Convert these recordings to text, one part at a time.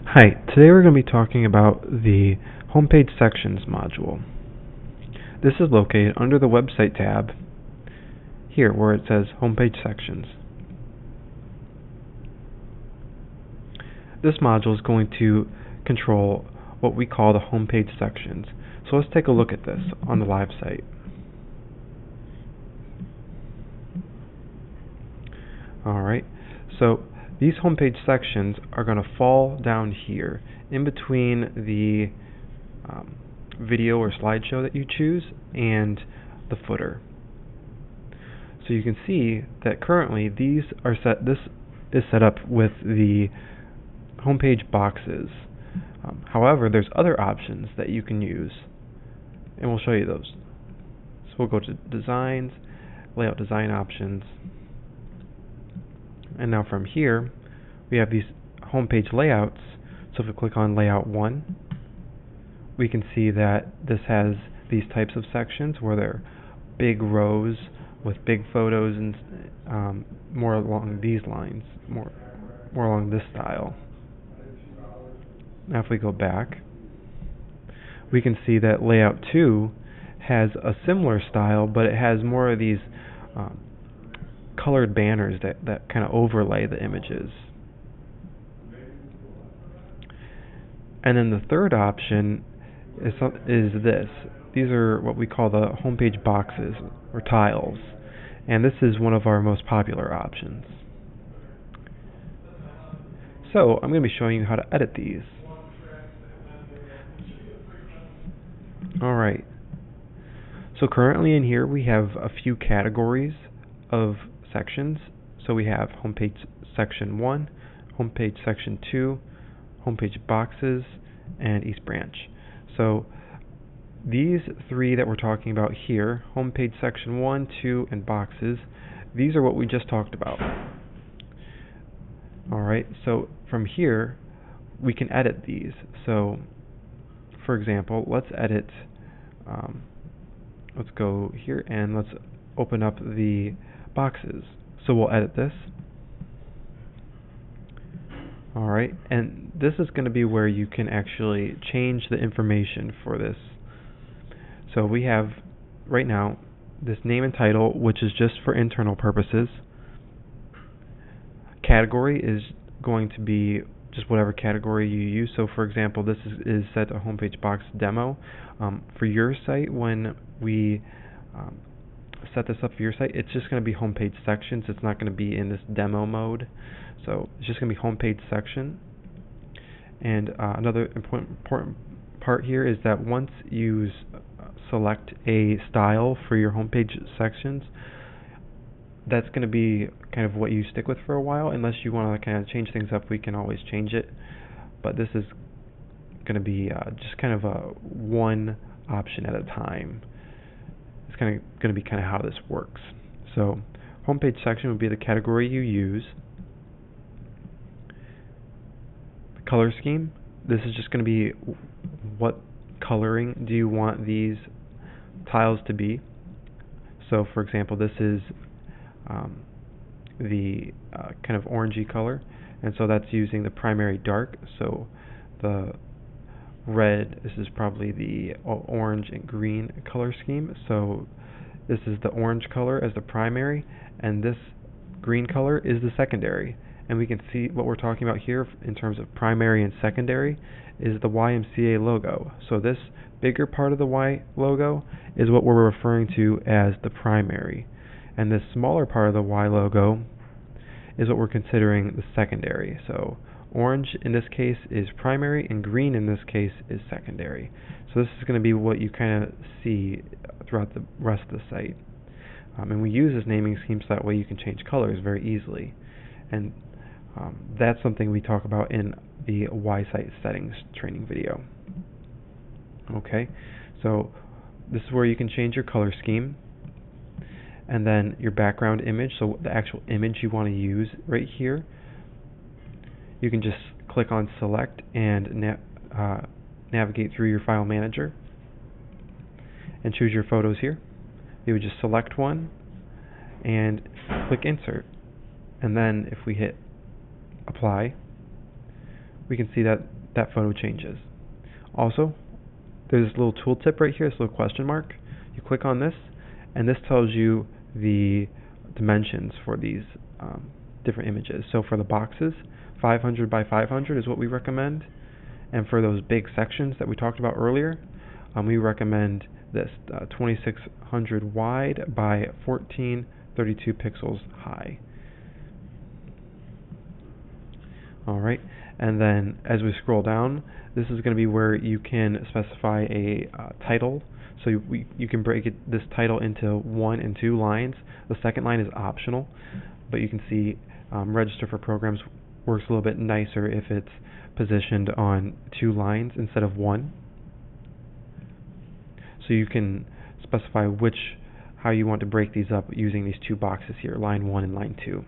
Hi, today we're going to be talking about the Homepage Sections module. This is located under the Website tab here where it says Homepage Sections. This module is going to control what we call the homepage sections. So let's take a look at this on the live site. Alright, so these homepage sections are going to fall down here in between the video or slideshow that you choose and the footer. So you can see that currently these are this is set up with the homepage boxes. However, there's other options that you can use, and we'll show you those. So we'll go to Designs, Layout Design Options, and now from here we have these homepage layouts. So if we click on Layout 1, we can see that this has these types of sections where they're big rows with big photos and more along these lines, more along this style. Now if we go back, we can see that Layout 2 has a similar style, but it has more of these colored banners that kind of overlay the images. And then the third option is this. These are what we call the homepage boxes or tiles, and this is one of our most popular options. So I'm going to be showing you how to edit these. Alright, so currently in here we have a few categories of sections. So we have Homepage Section 1, Homepage Section 2, Homepage Boxes, and East Branch. So these three that we're talking about here, Homepage Section 1, 2, and Boxes, these are what we just talked about. Alright, so from here we can edit these. So for example, let's edit, let's go here and let's open up the boxes. So we'll edit this. Alright, and this is going to be where you can actually change the information for this. So we have right now this name and title, which is just for internal purposes. Category is going to be just whatever category you use. So for example, this is set to homepage box demo. For your site, when we set this up for your site, it's just going to be homepage sections. It's not going to be in this demo mode. So it's just going to be homepage section. And another important part here is that once you select a style for your homepage sections, that's going to be kind of what you stick with for a while. Unless you want to kind of change things up, we can always change it. But this is going to be just kind of a one option at a time. It's kind of going to be kind of how this works. So homepage section would be the category you use. The color scheme, this is just going to be what coloring do you want these tiles to be. So for example, this is the kind of orangey color, and so that's using the primary dark. So the red, this is probably the orange and green color scheme. So this is the orange color as the primary, and this green color is the secondary. And we can see what we're talking about here in terms of primary and secondary is the YMCA logo. So this bigger part of the Y logo is what we're referring to as the primary. And this smaller part of the Y logo is what we're considering the secondary. So orange in this case is primary, and green in this case is secondary. So this is going to be what you kind of see throughout the rest of the site. And we use this naming scheme so that way you can change colors very easily. And that's something we talk about in the Y-Site settings training video. Okay, so this is where you can change your color scheme. And then your background image, so the actual image you want to use right here, you can just click on select and navigate through your file manager and choose your photos here. You would just select one and click insert, and then if we hit apply, we can see that that photo changes. Also, there's this little tooltip right here, this little question mark. You click on this, and this tells you the dimensions for these different images. So for the boxes, 500 by 500 is what we recommend, and for those big sections that we talked about earlier, we recommend this 2600 wide by 1432 pixels high. Alright, and then as we scroll down, this is going to be where you can specify a title. So you can break this title into 1 and 2 lines. The second line is optional, but you can see Register for Programs works a little bit nicer if it's positioned on 2 lines instead of 1. So you can specify how you want to break these up using these 2 boxes here, line 1 and line 2.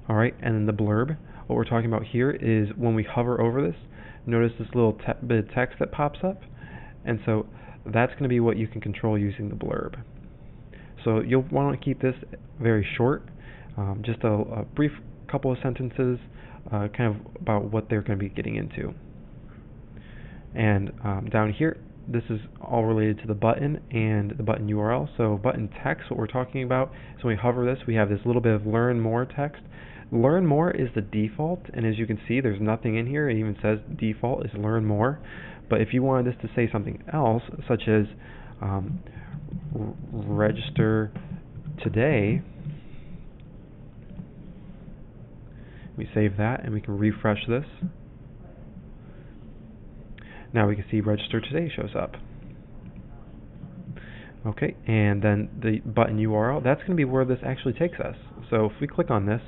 Alright, and then the blurb. What we're talking about here is when we hover over this, notice this little bit of text that pops up, and so that's going to be what you can control using the blurb. So you'll want to keep this very short, just a brief couple of sentences kind of about what they're going to be getting into. And down here, this is all related to the button and the button URL. So button text, what we're talking about is when we hover this, we have this little bit of Learn More text. Learn More is the default, and as you can see, there's nothing in here. It even says default is Learn More. But if you wanted this to say something else, such as register today, we save that and we can refresh this. Now we can see Register Today shows up. Okay, and then the button URL, that's going to be where this actually takes us. So if we click on this,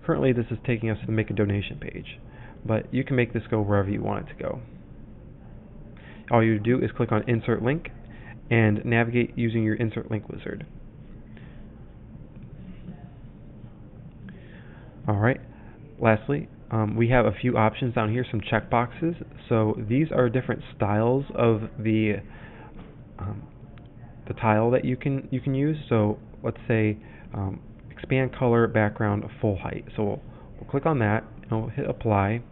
currently this is taking us to the Make a Donation page, but you can make this go wherever you want it to go. All you do is click on Insert Link and navigate using your Insert Link wizard. Alright, lastly, we have a few options down here, some checkboxes. So these are different styles of the tile that you can use. So let's say expand color, background, full height. So we'll click on that and we'll hit apply.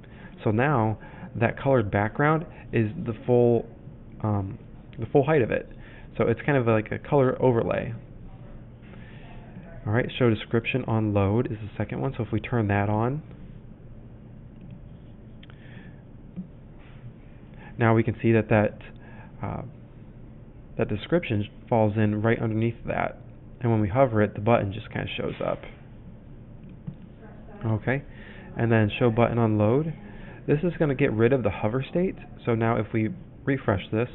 So now that colored background is the full height of it. So it's kind of like a color overlay. Alright, show description on load is the second one. So if we turn that on, now we can see that description falls in right underneath that. And when we hover it, the button just kind of shows up. Okay, and then show button on load. This is going to get rid of the hover state. So now if we refresh this,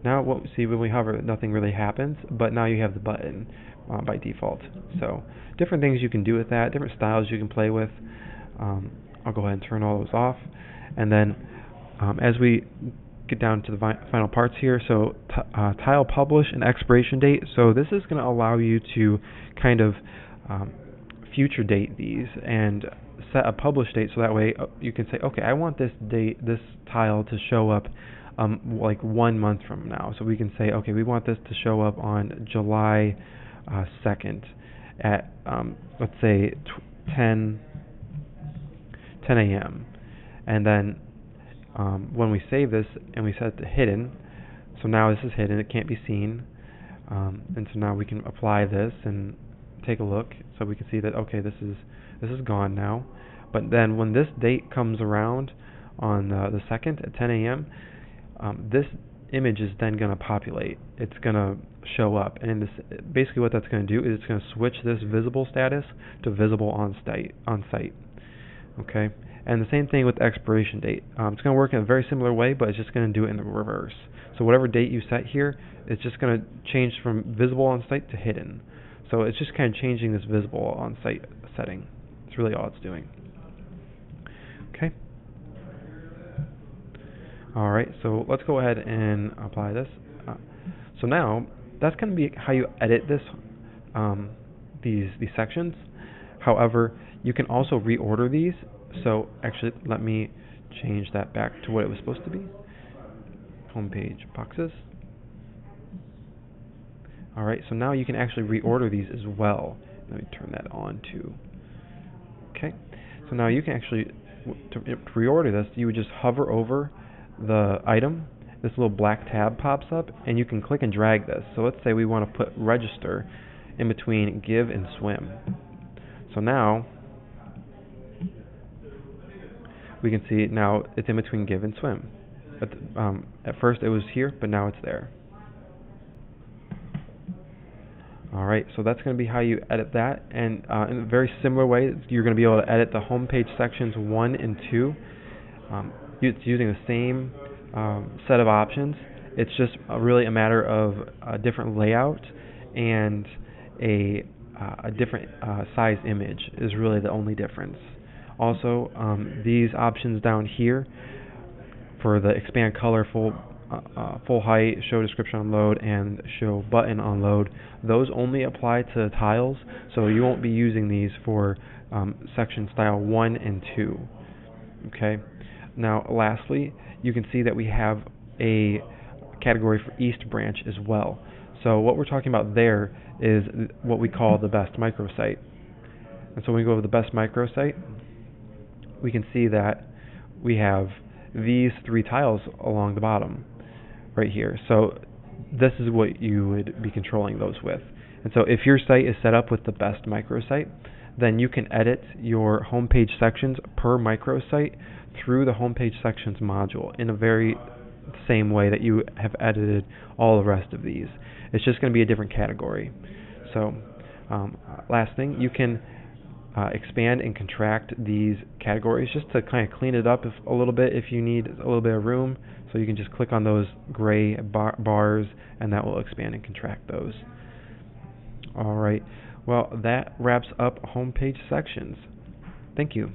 now what we see when we hover, nothing really happens, but now you have the button by default. So different things you can do with that, different styles you can play with. I'll go ahead and turn all those off. And then as we get down to the final parts here, so tile publish and expiration date. So this is going to allow you to kind of future date these and set a publish date, so that way you can say, okay, I want this tile to show up like 1 month from now. So we can say, okay, we want this to show up on July 2nd at let's say 10 a.m. and then when we save this and we set it to hidden, so now this is hidden, it can't be seen, and so now we can apply this and take a look, so we can see that okay, this is gone now. But then when this date comes around on the 2nd at 10 a.m., this image is then going to populate. It's going to show up, and in this, basically what that's going to do is it's going to switch this visible status to visible on site. Okay, and the same thing with the expiration date. It's going to work in a very similar way, but it's just going to do it in the reverse. So whatever date you set here, it's just going to change from visible on site to hidden. So it's just kind of changing this visible on site setting. It's really all it's doing. Okay. Alright, so let's go ahead and apply this. So now, that's going to be how you edit this, these sections. However, you can also reorder these. So actually, let me change that back to what it was supposed to be. Homepage boxes. Alright, so now you can actually reorder these as well Let me turn that on too. Okay, so now you can actually, to reorder this, you would just hover over the item. This little black tab pops up, and you can click and drag this. So let's say we want to put register in between give and swim. So now we can see now it's in between give and swim. At first it was here, but now it's there. Alright, so that's going to be how you edit that, and in a very similar way, you're going to be able to edit the home page sections 1 and 2. It's using the same set of options. It's just really a matter of a different layout and a different size image is really the only difference. Also, these options down here for the expand color, full height, show description on load, and show button on load, those only apply to tiles, so you won't be using these for section style 1 and 2. Okay. Now lastly, you can see that we have a category for East Branch as well. So what we're talking about there is what we call the best microsite. And so when we go over the best microsite, we can see that we have these 3 tiles along the bottom right here. So this is what you would be controlling those with. And so if your site is set up with the best microsite, then you can edit your homepage sections per microsite through the homepage sections module in a very same way that you have edited all the rest of these. It's just going to be a different category. So last thing, you can expand and contract these categories just to kind of clean it up a little bit if you need a little bit of room. So you can just click on those gray bars, and that will expand and contract those. Alright, well, that wraps up homepage sections. Thank you.